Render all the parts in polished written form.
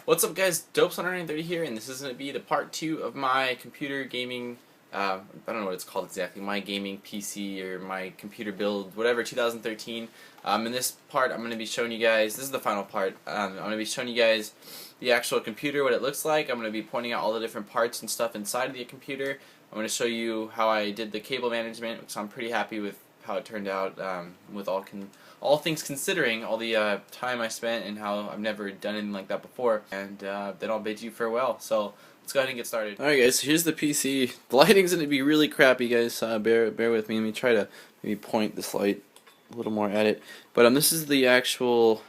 What's up guys, Dopes130 here, and this is going to be the part 2 of my computer gaming, I don't know what it's called exactly, my gaming PC or my computer build, whatever, 2013. In this part I'm going to be showing you guys, this is the final part, I'm going to be showing you guys the actual computer, what it looks like. I'm going to be pointing out all the different parts and stuff inside of the computer. I'm going to show you how I did the cable management, which I'm pretty happy with how it turned out, with all things considering, all the time I spent and how I've never done anything like that before. And then I'll bid you farewell. So let's go ahead and get started. Alright guys, here's the PC. The lighting's going to be really crappy, guys. Bear with me. Let me try to maybe point this light a little more at it. But this is the actual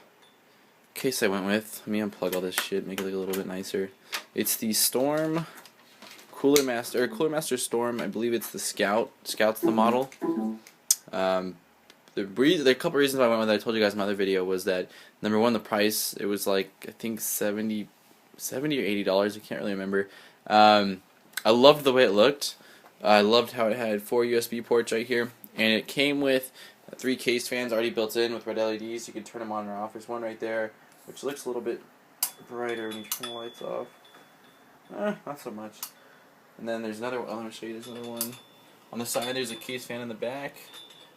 case I went with. Let me unplug all this shit, make it look a little bit nicer. It's the Storm Cooler Master Storm. I believe it's the Scout. Scout's the model. There are a couple reasons why I went with it. I told you guys in my other video was that number one, the price. It was like I think $70 or $80. I can't really remember. I loved the way it looked. I loved how it had 4 USB ports right here, and it came with 3 case fans already built in with red LEDs. You can turn them on or off. There's one right there, which looks a little bit brighter when you turn the lights off. Not so much. And then there's another one. Let me show you. There's another one on the side. There's a case fan in the back.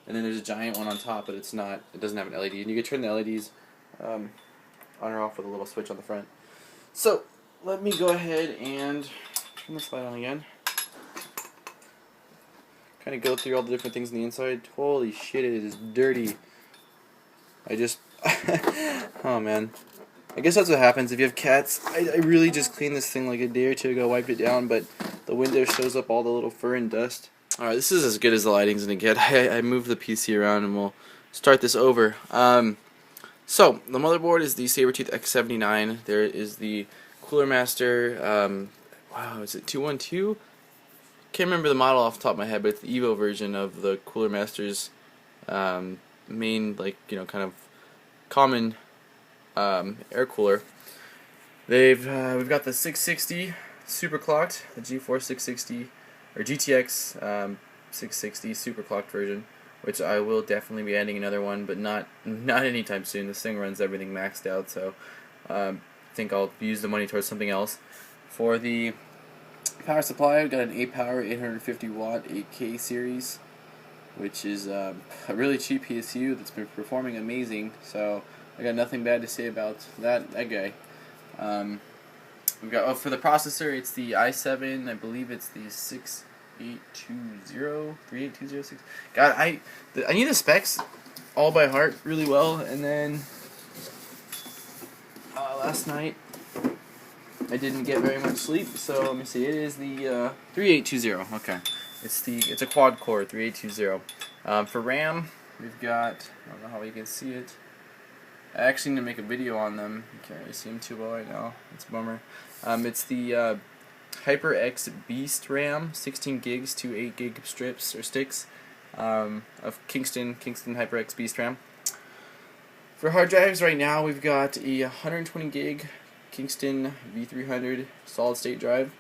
And then there's a giant one on top, but it doesn't have an LED. And you can turn the LEDs on or off with a little switch on the front. So, let me go ahead and turn this light on again. Kind of go through all the different things on the inside. Holy shit, it is dirty. Oh man. I guess that's what happens if you have cats. I really just cleaned this thing like a day or two ago, wiped it down, but the window shows up all the little fur and dust. Alright, this is as good as the lighting's gonna get. I moved the PC around and we'll start this over. So, the motherboard is the Sabertooth X79. There is the Cooler Master, wow, is it 212? Can't remember the model off the top of my head, but it's the Evo version of the Cooler Master's main, kind of common air cooler. We've got the 660 SUPERCLOCKED, the GeForce 660. Or GTX 660 superclocked version, which I will definitely be adding another one, but not anytime soon. This thing runs everything maxed out, so I think I'll use the money towards something else. For the power supply, I've got an 8-power 850 watt 8K series, which is a really cheap PSU that's been performing amazing. So I got nothing bad to say about that guy. We've got, for the processor, it's the i7, I believe it's the 38206. God, I knew the specs all by heart really well, and then last night I didn't get very much sleep, so let me see, it is the 3820, okay. It's a quad core, 3820. For RAM, we've got, I don't know how you can see it. I actually need to make a video on them. You can't really see them too well right now. It's a bummer. It's the HyperX Beast RAM, 16 gigs to 8 gig strips or sticks of Kingston HyperX Beast RAM. For hard drives right now, we've got a 120 gig Kingston V300 solid state drive,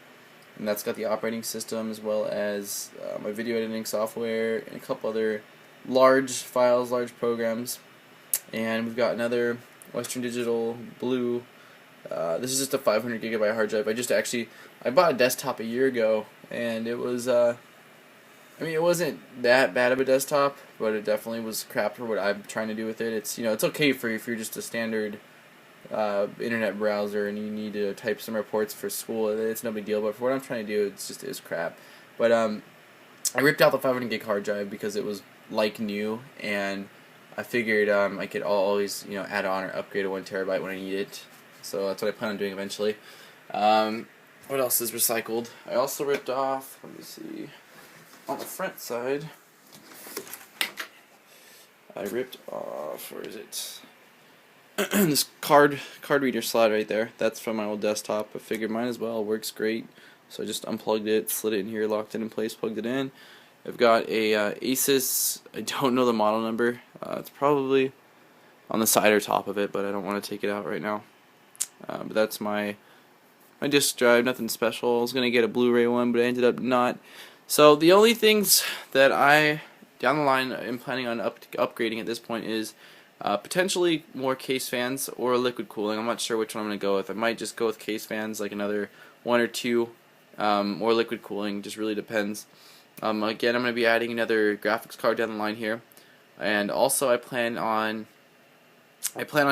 and that's got the operating system as well as my video editing software and a couple other large files, large programs. And we've got another Western Digital Blue. This is just a 500 gigabyte hard drive. I bought a desktop a year ago, and it was, it wasn't that bad of a desktop, but it definitely was crap for what I'm trying to do with it. It's, it's okay if you're just a standard internet browser and you need to type some reports for school. It's no big deal, but for what I'm trying to do, it's crap. But I ripped out the 500 gig hard drive because it was like new, and I figured I could always, add on or upgrade to 1 terabyte when I need it. So that's what I plan on doing eventually. What else is recycled? I also ripped off, let me see, on the front side, I ripped off, where is it? This card reader slot right there. That's from my old desktop. I figured might as well, works great. So I just unplugged it, slid it in here, locked it in place, plugged it in. I've got a Asus, I don't know the model number, it's probably on the side or top of it, but I don't want to take it out right now. But that's my disk drive, nothing special. I was going to get a Blu-ray one, but I ended up not. So the only things that I, down the line, am planning on upgrading at this point is Potentially more case fans or liquid cooling. I'm not sure which one I'm going to go with. I might just go with case fans, like another one or two, or liquid cooling. Just really depends. Again, I'm going to be adding another graphics card down the line here, and also I plan on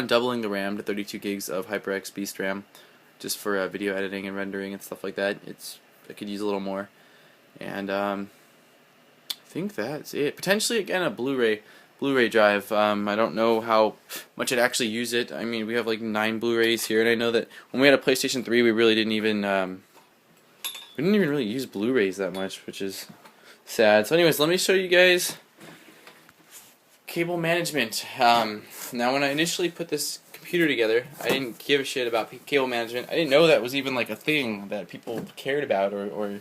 doubling the RAM to 32 gigs of HyperX Beast RAM, just for video editing and rendering and stuff like that. I could use a little more, and I think that's it. Potentially again a Blu-ray drive. I don't know how much I'd actually use it. I mean, we have like 9 Blu-rays here, and I know that when we had a PlayStation 3, we really didn't even really use Blu-rays that much, which is sad. So anyways, let me show you guys cable management. Now when I initially put this computer together, I didn't give a shit about cable management. I didn't know that was even like a thing that people cared about or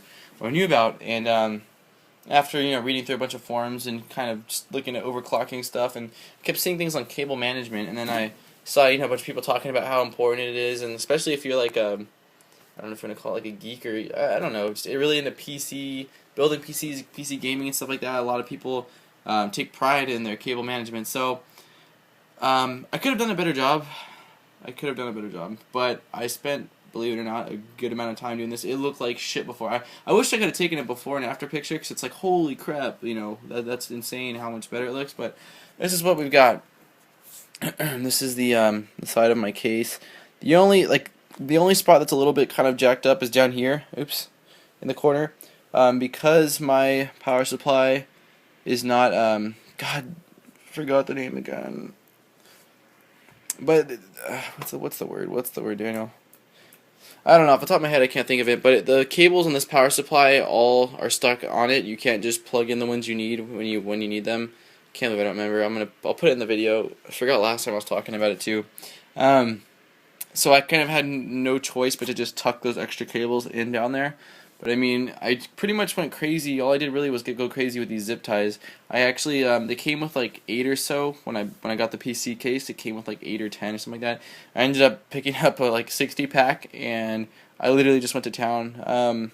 knew about, and after reading through a bunch of forums and kind of just looking at overclocking stuff, and kept seeing things on cable management, and then I saw a bunch of people talking about how important it is, and especially if you're like I don't know if you're gonna call it like a geek, or I don't know, just really into building PCs, PC gaming and stuff like that. A lot of people take pride in their cable management. So I could have done a better job. But I spent, believe it or not, a good amount of time doing this. It looked like shit before. I wish I could have taken a before and after picture, because it's like, holy crap, that's insane how much better it looks. But this is what we've got. This is the side of my case. The only spot that's a little bit kind of jacked up is down here. Oops, in the corner, because my power supply is not God, forgot the name again. But what's the word, Daniel? I don't know, off the top of my head I can't think of it, but the cables in this power supply all are stuck on it. You can't just plug in the ones you need when you need them. Can't believe I don't remember. I'll put it in the video. I forgot last time I was talking about it too. So I kind of had no choice but to just tuck those extra cables in down there. But I mean, I pretty much went crazy. All I did really was go crazy with these zip ties. I actually, they came with like 8 or so when I got the PC case. It came with like 8 or 10 or something like that. I ended up picking up a like 60 pack, and I literally just went to town.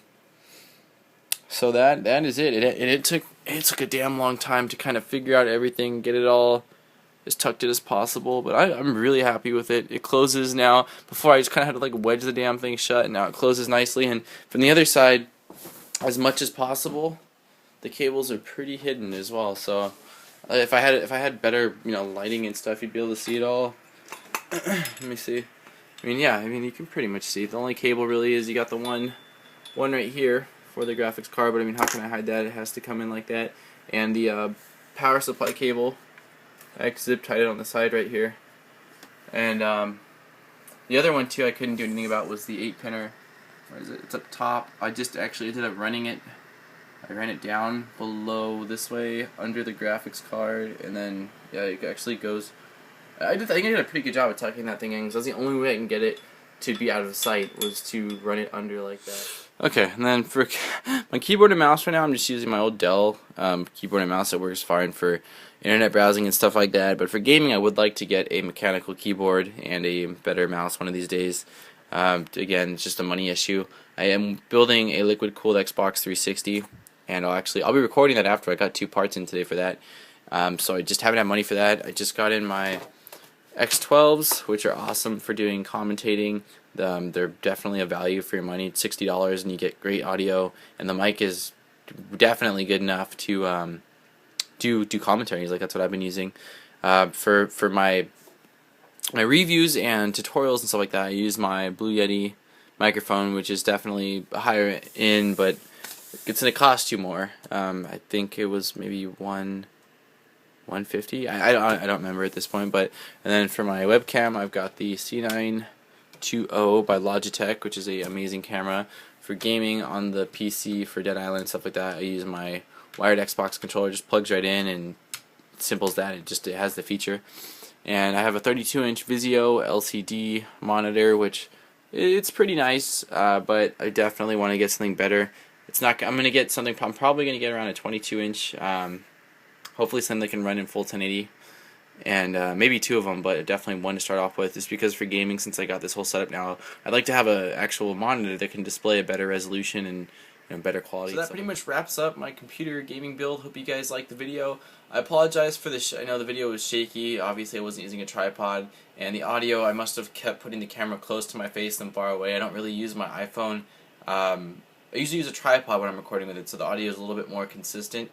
So that is it. It took a damn long time to kind of figure out everything, get it all as tucked in as possible, but I'm really happy with it. It closes now. Before I just kind of had to like wedge the damn thing shut, and now it closes nicely. And from the other side, as much as possible, the cables are pretty hidden as well. So if I had better lighting and stuff, you'd be able to see it all. Let me see. I mean, yeah, you can pretty much see it. The only cable really is you got the one right here for the graphics card, but I mean, how can I hide that? It has to come in like that. And the power supply cable, I zip tied it on the side right here. And the other one too I couldn't do anything about was the 8-pinner. Where is it? It's up top. I just actually ended up running it. I ran it down below this way under the graphics card, and then yeah, it actually goes. I think I did a pretty good job of tucking that thing in, because that's the only way I can get it to be out of sight, was to run it under like that. Okay, and then for my keyboard and mouse right now, I'm just using my old Dell keyboard and mouse. It works fine for internet browsing and stuff like that, but for gaming I would like to get a mechanical keyboard and a better mouse one of these days. Again, it's just a money issue. I am building a liquid-cooled Xbox 360, and I'll be recording that after. I got 2 parts in today for that, so I just haven't had money for that. I just got in my X12s, which are awesome for doing commentating. They're definitely a value for your money. It's $60 and you get great audio, and the mic is definitely good enough to do commentaries. Like, that's what I've been using for my reviews and tutorials and stuff like that. I use my Blue Yeti microphone, which is definitely higher end, but it's going to cost you more. I think it was maybe $150. I don't remember at this point. And then for my webcam, I've got the C920 by Logitech, which is an amazing camera for gaming on the PC for Dead Island and stuff like that. I use my wired Xbox controller, just plugs right in, and simple as that. It has the feature. And I have a 32-inch Vizio LCD monitor, which it's pretty nice, but I definitely want to get something better. I'm probably going to get around a 22-inch. Hopefully something that can run in full 1080, and maybe 2 of them, but definitely one to start off with, just because for gaming, since I got this whole setup now, I'd like to have an actual monitor that can display a better resolution and and better quality. So that pretty much wraps up my computer gaming build. Hope you guys liked the video. I apologize for the I know the video was shaky. Obviously I wasn't using a tripod, and the audio, I must have kept putting the camera close to my face and far away. I don't really use my iPhone. I usually use a tripod when I'm recording with it, so the audio is a little bit more consistent.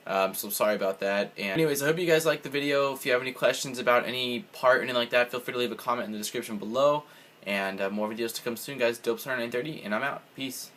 So sorry about that. And anyways, I hope you guys liked the video. If you have any questions about any part or anything like that, feel free to leave a comment in the description below. And more videos to come soon, guys. Dopestar930, and I'm out. Peace.